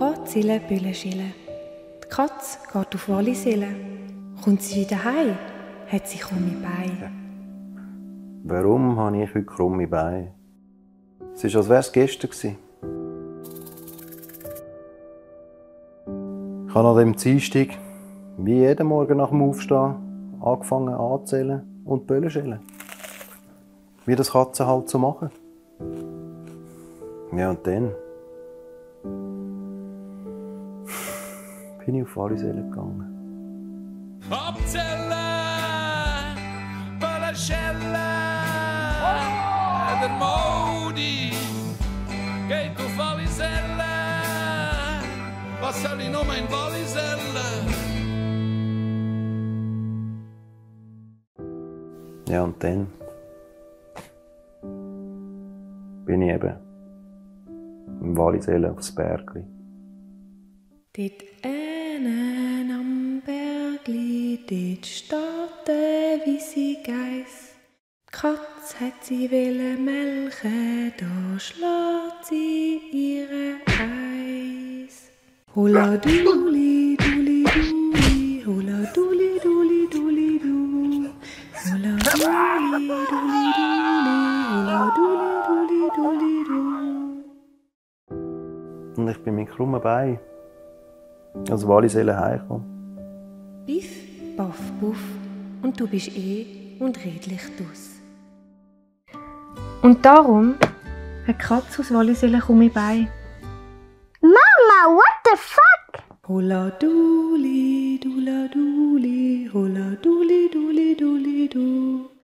Anzille, Bülle schille. Die Katze geht auf Walliselle. Kommt sie wieder heim, hat sie krumme Beine. Warum habe ich heute krumme Beine? Es ist, als wäre es gestern gewesen. Ich habe an dem Dienstag, wie jeden Morgen nach dem Aufstehen, angefangen anzählen und Böllen schellen. Wie das Katzen halt so machen. Ja, und dann bin ich auf Walliselle gegangen. Abzählen, Böllen schellen, der Modi geht auf Walliselle. Was soll ich noch in Walliselle? Ja, und dann bin ich eben im Walliselle aufs Bergli. Dort innen am Bergli, dort steht der weisse Geiss. Die Katze hat sie melken, da schlägt sie ihre Eis. Hola duli duli duli, hola duli duli duli du. Hola duli duli duli, hola duli duli duli du. Und ich bin mit krummen Beinen aus Walliselle heimgekommen. Biff, baff, buff, und du bist und redlich dus. Und darum hat die Katze aus Walliselle krumme Beine. Mama, what the fuck? Hola duli, dula duli, hola duli duli duli du.